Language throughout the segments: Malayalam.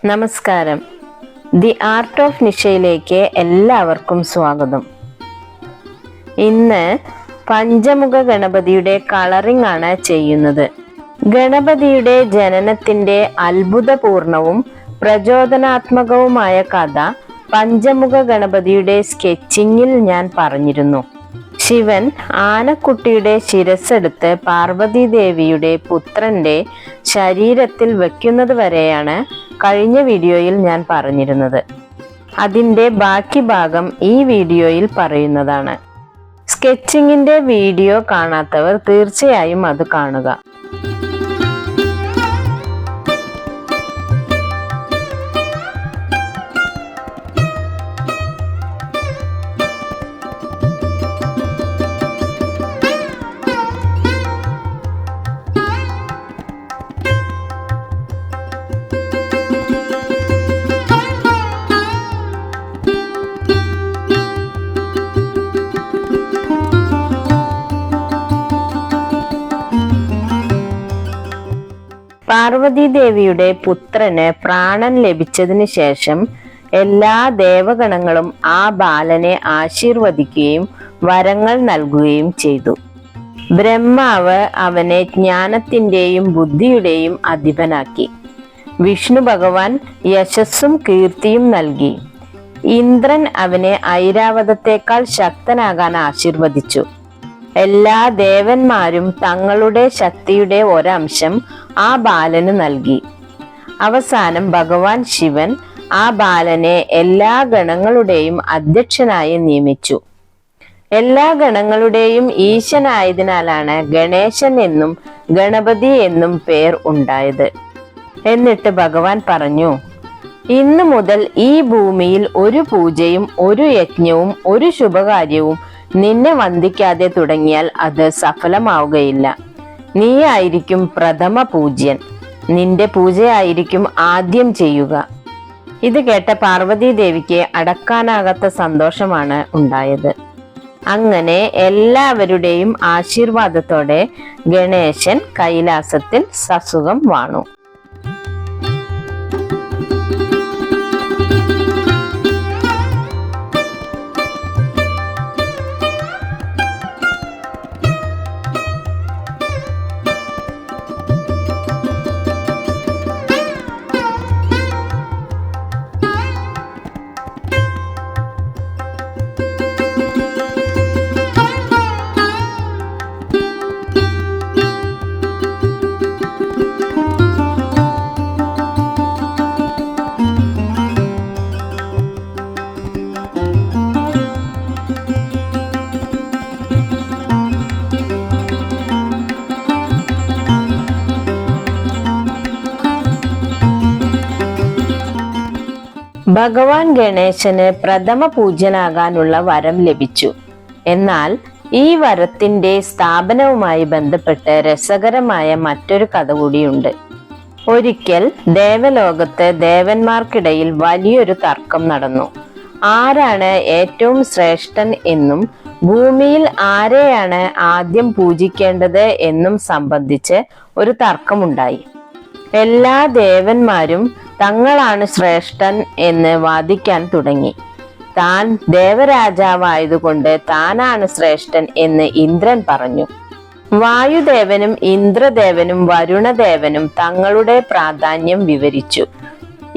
നമസ്കാരം. ദി ആർട്ട് ഓഫ് നിഷയിലേക്ക് എല്ലാവർക്കും സ്വാഗതം. ഇന്ന് പഞ്ചമുഖ ഗണപതിയുടെ കളറിംഗ് ആണ് ചെയ്യുന്നത്. ഗണപതിയുടെ ജനനത്തിന്റെ അത്ഭുതപൂർണവും പ്രചോദനാത്മകവുമായ കഥ പഞ്ചമുഖ ഗണപതിയുടെ സ്കെച്ചിങ്ങിൽ ഞാൻ പറഞ്ഞിരുന്നു. ശിവൻ ആനക്കുട്ടിയുടെ ശിരസ്സെടുത്ത് പാർവതി ദേവിയുടെ പുത്രന്റെ ശരീരത്തിൽ വെക്കുന്നത് വരെയാണ് കഴിഞ്ഞ വീഡിയോയിൽ ഞാൻ പറഞ്ഞിരുന്നത്. അതിൻ്റെ ബാക്കി ഭാഗം ഈ വീഡിയോയിൽ പറയുന്നതാണ്. സ്കെച്ചിങ്ങിന്റെ വീഡിയോ കാണാത്തവർ തീർച്ചയായും അത് കാണുക. പാർവതി ദേവിയുടെ പുത്രന് പ്രാണൻ ലഭിച്ചതിന് ശേഷം എല്ലാ ദേവഗണങ്ങളും ആ ബാലനെ ആശീർവദിക്കുകയും വരങ്ങൾ നൽകുകയും ചെയ്തു. ബ്രഹ്മാവ് അവനെ ജ്ഞാനത്തിന്റെയും ബുദ്ധിയുടെയും അധിപനാക്കി. വിഷ്ണു ഭഗവാൻ യശസ്സും കീർത്തിയും നൽകി. ഇന്ദ്രൻ അവനെ ഐരാവതത്തെക്കാൾ ശക്തനാകാൻ ആശീർവദിച്ചു. എല്ലാ ദേവന്മാരും തങ്ങളുടെ ശക്തിയുടെ ഒരംശം ആ ബാലന് നൽകി. അവസാനം ഭഗവാൻ ശിവൻ ആ ബാലനെ എല്ലാ ഗണങ്ങളുടെയും അധ്യക്ഷനായി നിയമിച്ചു. എല്ലാ ഗണങ്ങളുടെയും ഈശനായതിനാലാണ് ഗണേശൻ എന്നും ഗണപതി എന്നും പേർ ഉണ്ടായത്. എന്നിട്ട് ഭഗവാൻ പറഞ്ഞു, ഇന്നു മുതൽ ഈ ഭൂമിയിൽ ഒരു പൂജയും ഒരു യജ്ഞവും ഒരു ശുഭകാര്യവും നിന്നെ വന്ദിക്കാതെ തുടങ്ങിയാൽ അത് സഫലമാവുകയില്ല. നീയായിരിക്കും പ്രഥമ പൂജ്യൻ. നിന്റെ പൂജയായിരിക്കും ആദ്യം ചെയ്യുക. ഇത് കേട്ട പാർവതി ദേവിക്ക് അടക്കാനാകാത്ത സന്തോഷമാണ് ഉണ്ടായത്. അങ്ങനെ എല്ലാവരുടെയും ആശീർവാദത്തോടെ ഗണേശൻ കൈലാസത്തിൽ സസുഖം വാണു. ഭഗവാൻ ഗണേശന് പ്രഥമ പൂജ്യനാകാനുള്ള വരം ലഭിച്ചു. എന്നാൽ ഈ വരത്തിന്റെ സ്ഥാപനവുമായി ബന്ധപ്പെട്ട് രസകരമായ മറ്റൊരു കഥ കൂടിയുണ്ട്. ഒരിക്കൽ ദേവലോകത്ത് ദേവന്മാർക്കിടയിൽ വലിയൊരു തർക്കം നടന്നു. ആരാണ് ഏറ്റവും ശ്രേഷ്ഠൻ എന്നും ഭൂമിയിൽ ആരെയാണ് ആദ്യം പൂജിക്കേണ്ടത് എന്നും സംബന്ധിച്ച് ഒരു തർക്കമുണ്ടായി. എല്ലാ ദേവന്മാരും തങ്ങളാണ് ശ്രേഷ്ഠൻ എന്ന് വാദിക്കാൻ തുടങ്ങി. താൻ ദേവരാജാവായതുകൊണ്ട് താനാണ് ശ്രേഷ്ഠൻ എന്ന് ഇന്ദ്രൻ പറഞ്ഞു. വായുദേവനും ഇന്ദ്രദേവനും വരുണദേവനും തങ്ങളുടെ പ്രാധാന്യം വിവരിച്ചു.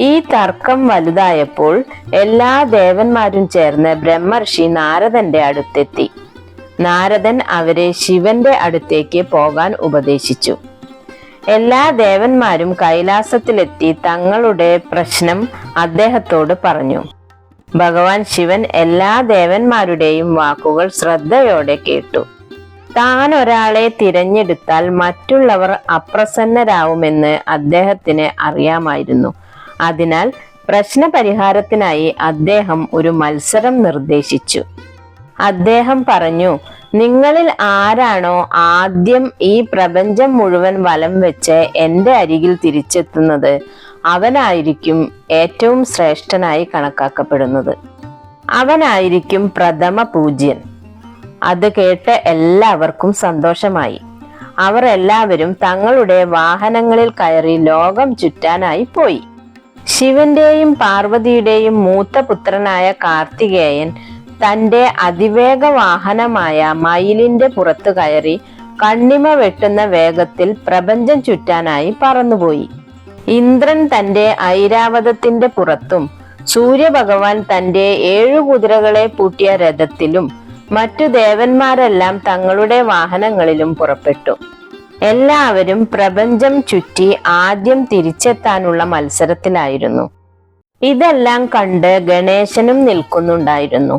ഈ തർക്കം വലുതായപ്പോൾ എല്ലാ ദേവന്മാരും ചേർന്ന് ബ്രഹ്മർഷി നാരദന്റെ അടുത്തെത്തി. നാരദൻ അവരെ ശിവന്റെ അടുത്തേക്ക് പോകാൻ ഉപദേശിച്ചു. എല്ലാ ദേവന്മാരും കൈലാസത്തിലെത്തി തങ്ങളുടെ പ്രശ്നം അദ്ദേഹത്തോട് പറഞ്ഞു. ഭഗവാൻ ശിവൻ എല്ലാ ദേവന്മാരുടെയും വാക്കുകൾ ശ്രദ്ധയോടെ കേട്ടു. താൻ ഒരാളെ തിരഞ്ഞെടുത്താൽ മറ്റുള്ളവർ അപ്രസന്നരാവുമെന്ന് അദ്ദേഹത്തിന് അറിയാമായിരുന്നു. അതിനാൽ പ്രശ്നപരിഹാരത്തിനായി അദ്ദേഹം ഒരു മത്സരം നിർദ്ദേശിച്ചു. അദ്ദേഹം പറഞ്ഞു, നിങ്ങളിൽ ആരാണോ ആദ്യം ഈ പ്രപഞ്ചം മുഴുവൻ വലം വെച്ച് എൻ്റെ അരികിൽ തിരിച്ചെത്തുന്നത് അവനായിരിക്കും ഏറ്റവും ശ്രേഷ്ഠനായി കണക്കാക്കപ്പെടുന്നത്. അവനായിരിക്കും പ്രഥമ പൂജ്യൻ. അത് കേട്ട് എല്ലാവർക്കും സന്തോഷമായി. അവർ എല്ലാവരും തങ്ങളുടെ വാഹനങ്ങളിൽ കയറി ലോകം ചുറ്റാനായി പോയി. ശിവന്റെയും പാർവതിയുടെയും മൂത്ത പുത്രനായ കാർത്തികേയൻ തന്റെ അതിവേഗ വാഹനമായ മയിലിന്റെ പുറത്തു കയറി കണ്ണിമ വെട്ടുന്ന വേഗത്തിൽ പ്രപഞ്ചം ചുറ്റാനായി പറന്നുപോയി. ഇന്ദ്രൻ തന്റെ ഐരാവതത്തിന്റെ പുറത്തും സൂര്യഭഗവാൻ തന്റെ 7 കുതിരകളെ പൂട്ടിയ രഥത്തിലും മറ്റു ദേവന്മാരെല്ലാം തങ്ങളുടെ വാഹനങ്ങളിലും പുറപ്പെട്ടു. എല്ലാവരും പ്രപഞ്ചം ചുറ്റി ആദ്യം തിരിച്ചെത്താനുള്ള മത്സരത്തിലായിരുന്നു. ഇതെല്ലാം കണ്ട് ഗണേശനും നിൽക്കുന്നുണ്ടായിരുന്നു.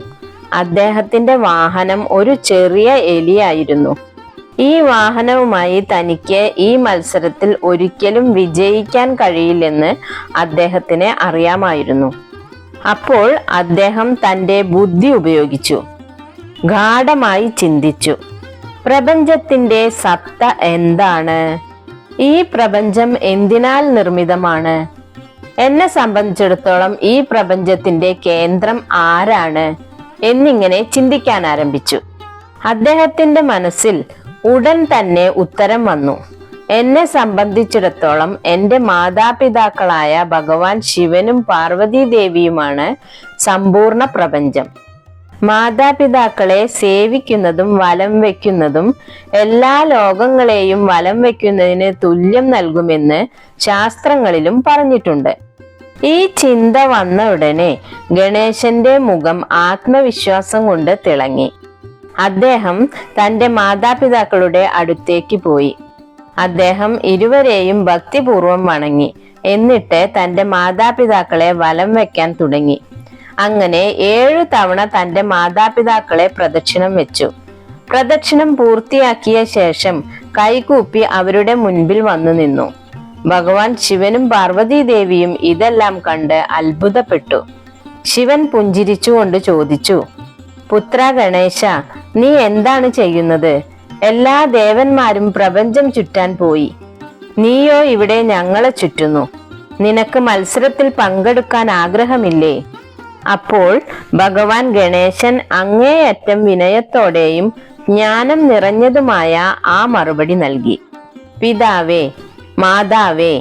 അദ്ദേഹത്തിന്റെ വാഹനം ഒരു ചെറിയ എലിയായിരുന്നു. ഈ വാഹനവുമായി തനിക്ക് ഈ മത്സരത്തിൽ ഒരിക്കലും വിജയിക്കാൻ കഴിയില്ലെന്ന് അദ്ദേഹത്തിന് അറിയാമായിരുന്നു. അപ്പോൾ അദ്ദേഹം തന്റെ ബുദ്ധി ഉപയോഗിച്ചു ഗാഢമായി ചിന്തിച്ചു. പ്രപഞ്ചത്തിന്റെ സത്ത എന്താണ്? ഈ പ്രപഞ്ചം എന്തിനാൽ നിർമ്മിതമാണ്? എന്നെ സംബന്ധിച്ചിടത്തോളം ഈ പ്രപഞ്ചത്തിന്റെ കേന്ദ്രം ആരാണ് എന്നിങ്ങനെ ചിന്തിക്കാൻ ആരംഭിച്ചു. അദ്ദേഹത്തിന്റെ മനസ്സിൽ ഉടൻ തന്നെ ഉത്തരം വന്നു. എന്നെ സംബന്ധിച്ചിടത്തോളം എൻ്റെ മാതാപിതാക്കളായ ഭഗവാൻ ശിവനും പാർവതി ദേവിയുമാണ് സമ്പൂർണ്ണ പ്രപഞ്ചം. മാതാപിതാക്കളെ സേവിക്കുന്നതും വലം വയ്ക്കുന്നതും എല്ലാ ലോകങ്ങളെയും വലം വയ്ക്കുന്നതിന് തുല്യം നൽകുമെന്ന് ശാസ്ത്രങ്ങളിലും പറഞ്ഞിട്ടുണ്ട്. ഈ ചിന്ത വന്ന ഉടനെ ഗണേശന്റെ മുഖം ആത്മവിശ്വാസം കൊണ്ട് തിളങ്ങി. അദ്ദേഹം തന്റെ മാതാപിതാക്കളുടെ അടുത്തേക്ക് പോയി. അദ്ദേഹം ഇരുവരെയും ഭക്തിപൂർവം വണങ്ങി. എന്നിട്ട് തന്റെ മാതാപിതാക്കളെ വലം വയ്ക്കാൻ തുടങ്ങി. അങ്ങനെ 7 തവണ തന്റെ മാതാപിതാക്കളെ പ്രദക്ഷിണം വെച്ചു. പ്രദക്ഷിണം പൂർത്തിയാക്കിയ ശേഷം കൈകൂപ്പി അവരുടെ മുൻപിൽ വന്നു നിന്നു. ഭഗവാൻ ശിവനും പാർവതി ദേവിയും ഇതെല്ലാം കണ്ട് അത്ഭുതപ്പെട്ടു. ശിവൻ പുഞ്ചിരിച്ചുകൊണ്ട് ചോദിച്ചു, പുത്ര ഗണേശ, നീ എന്താണ് ചെയ്യുന്നത്? എല്ലാ ദേവന്മാരും പ്രപഞ്ചം ചുറ്റാൻ പോയി. നീയോ ഇവിടെ ഞങ്ങളെ ചുറ്റുന്നു. നിനക്ക് മത്സരത്തിൽ പങ്കെടുക്കാൻ ആഗ്രഹമില്ലേ? അപ്പോൾ ഭഗവാൻ ഗണേശൻ അങ്ങേയറ്റം വിനയത്തോടെയും ജ്ഞാനം നിറഞ്ഞതുമായ ആ മറുപടി നൽകി. പിതാവേ, മാതാവേ,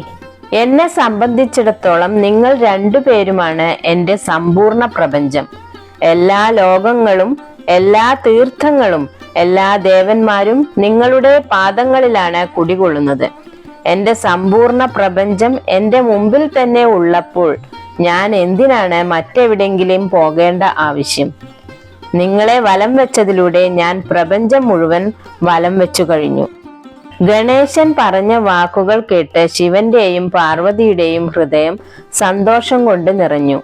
എന്നെ സംബന്ധിച്ചിടത്തോളം നിങ്ങൾ 2 പേരുമാണ് എൻ്റെ സമ്പൂർണ്ണ പ്രപഞ്ചം. എല്ലാ ലോകങ്ങളും എല്ലാ തീർത്ഥങ്ങളും എല്ലാ ദേവന്മാരും നിങ്ങളുടെ പാദങ്ങളിലാണ് കുടികൊള്ളുന്നത്. എൻ്റെ സമ്പൂർണ്ണ പ്രപഞ്ചം എൻ്റെ മുമ്പിൽ തന്നെ ഉള്ളപ്പോൾ ഞാൻ എന്തിനാണ് മറ്റെവിടെങ്കിലും പോകേണ്ട ആവശ്യം? നിങ്ങളെ വലം വെച്ചതിലൂടെ ഞാൻ പ്രപഞ്ചം മുഴുവൻ വലം വെച്ചു കഴിഞ്ഞു. ഗണേശൻ പറഞ്ഞ വാക്കുകൾ കേട്ട് ശിവന്റെയും പാർവതിയുടെയും ഹൃദയം സന്തോഷം കൊണ്ട് നിറഞ്ഞു.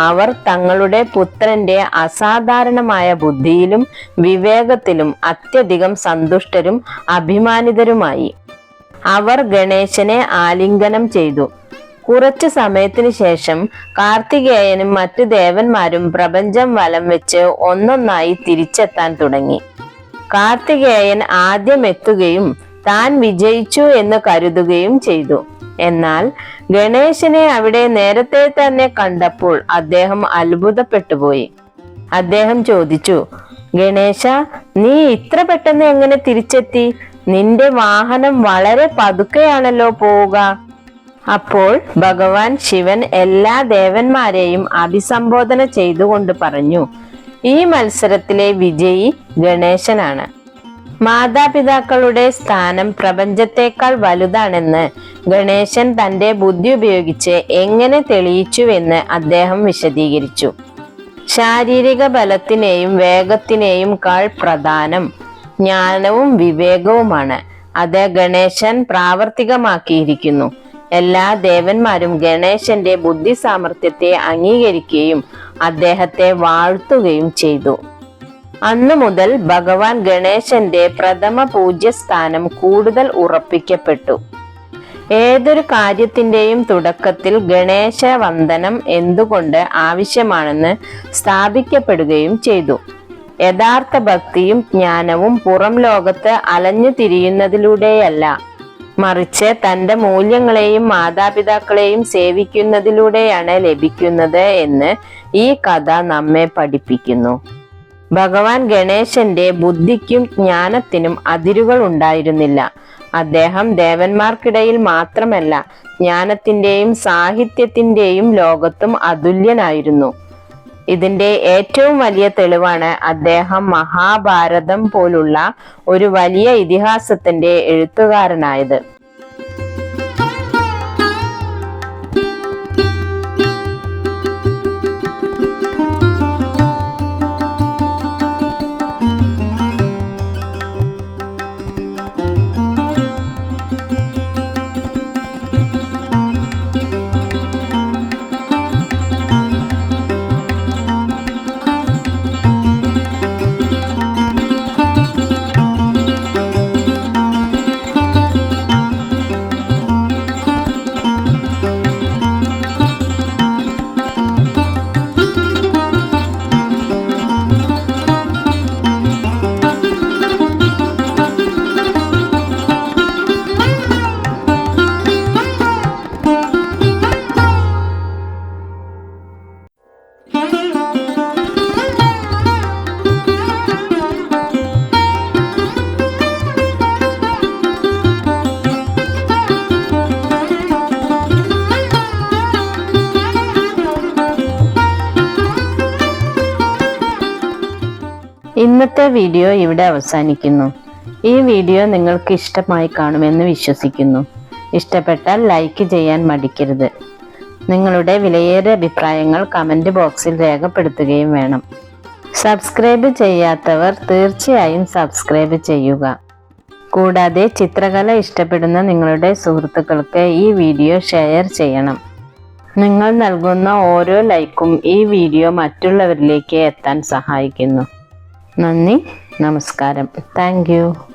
അവർ തങ്ങളുടെ പുത്രന്റെ അസാധാരണമായ ബുദ്ധിയിലും വിവേകത്തിലും അത്യധികം സന്തുഷ്ടരും അഭിമാനിതരുമായി. അവർ ഗണേശനെ ആലിംഗനം ചെയ്തു. കുറച്ചു സമയത്തിനു ശേഷം കാർത്തികേയനും മറ്റു ദേവന്മാരും പ്രപഞ്ചം വലം വെച്ച് ഒന്നൊന്നായി തിരിച്ചെത്താൻ തുടങ്ങി. കാർത്തികേയൻ ആദ്യം എത്തുകയും താൻ വിജയിച്ചു എന്ന് കരുതുകയും ചെയ്തു. എന്നാൽ ഗണേശനെ അവിടെ നേരത്തെ തന്നെ കണ്ടപ്പോൾ അദ്ദേഹം അത്ഭുതപ്പെട്ടുപോയി. അദ്ദേഹം ചോദിച്ചു, ഗണേശ, നീ ഇത്ര പെട്ടെന്ന് എങ്ങനെ തിരിച്ചെത്തി? നിന്റെ വാഹനം വളരെ പതുക്കെയാണല്ലോ പോവുക. അപ്പോൾ ഭഗവാൻ ശിവൻ എല്ലാ ദേവന്മാരെയും അഭിസംബോധന ചെയ്തുകൊണ്ട് പറഞ്ഞു, ഈ മത്സരത്തിലെ വിജയി ഗണേശനാണ്. മാതാപിതാക്കളുടെ സ്ഥാനം പ്രപഞ്ചത്തെക്കാൾ വലുതാണെന്ന് ഗണേശൻ തന്റെ ബുദ്ധി ഉപയോഗിച്ച് എങ്ങനെ തെളിയിച്ചുവെന്ന് അദ്ദേഹം വിശദീകരിച്ചു. ശാരീരിക ബലത്തിനെയും വേഗത്തിനെയും കാൾ പ്രധാനം ജ്ഞാനവും വിവേകവുമാണ്. അത് ഗണേശൻ പ്രാവർത്തികമാക്കിയിരിക്കുന്നു. എല്ലാ ദേവന്മാരും ഗണേശന്റെ ബുദ്ധി സാമർത്ഥ്യത്തെ അംഗീകരിക്കുകയും അദ്ദേഹത്തെ വാഴ്ത്തുകയും ചെയ്തു. അന്നു മുതൽ ഭഗവാൻ ഗണേശന്റെ പ്രഥമ പൂജ്യസ്ഥാനം കൂടുതൽ ഉറപ്പിക്കപ്പെട്ടു. ഏതൊരു കാര്യത്തിന്റെയും തുടക്കത്തിൽ ഗണേശ വന്ദനം എന്തുകൊണ്ട് ആവശ്യമാണെന്ന് സ്ഥാപിക്കപ്പെടുകയും ചെയ്തു. യഥാർത്ഥ ഭക്തിയും ജ്ഞാനവും പുറം ലോകത്ത് അലഞ്ഞു തിരിയുന്നതിലൂടെയല്ല, മറിച്ച് തന്റെ മൂല്യങ്ങളെയും മാതാപിതാക്കളെയും സേവിക്കുന്നതിലൂടെയാണ് ലഭിക്കുന്നത് എന്ന് ഈ കഥ നമ്മെ പഠിപ്പിക്കുന്നു. ഭഗവാൻ ഗണേശന്റെ ബുദ്ധിക്കും ജ്ഞാനത്തിനും അതിരുകൾ ഉണ്ടായിരുന്നില്ല. അദ്ദേഹം ദേവന്മാർക്കിടയിൽ മാത്രമല്ല, ജ്ഞാനത്തിന്റെയും സാഹിത്യത്തിന്റെയും ലോകത്തും അതുല്യനായിരുന്നു. ഇതിന്റെ ഏറ്റവും വലിയ തെളിവാണ് അദ്ദേഹം മഹാഭാരതം പോലുള്ള ഒരു വലിയ ഇതിഹാസത്തിന്റെ എഴുത്തുകാരനായത്. ഇന്നത്തെ വീഡിയോ ഇവിടെ അവസാനിക്കുന്നു. ഈ വീഡിയോ നിങ്ങൾക്ക് ഇഷ്ടമായി കാണുമെന്ന് വിശ്വസിക്കുന്നു. ഇഷ്ടപ്പെട്ടാൽ ലൈക്ക് ചെയ്യാൻ മടിക്കരുത്. നിങ്ങളുടെ വിലയേറിയ അഭിപ്രായങ്ങൾ കമന്റ് ബോക്സിൽ രേഖപ്പെടുത്തുകയും വേണം. സബ്സ്ക്രൈബ് ചെയ്യാത്തവർ തീർച്ചയായും സബ്സ്ക്രൈബ് ചെയ്യുക. കൂടാതെ ചിത്രകല ഇഷ്ടപ്പെടുന്ന നിങ്ങളുടെ സുഹൃത്തുക്കൾക്ക് ഈ വീഡിയോ ഷെയർ ചെയ്യണം. നിങ്ങൾ നൽകുന്ന ഓരോ ലൈക്കും ഈ വീഡിയോ മറ്റുള്ളവരിലേക്ക് എത്താൻ സഹായിക്കുന്നു. നന്ദി, നമസ്കാരം. Thank you.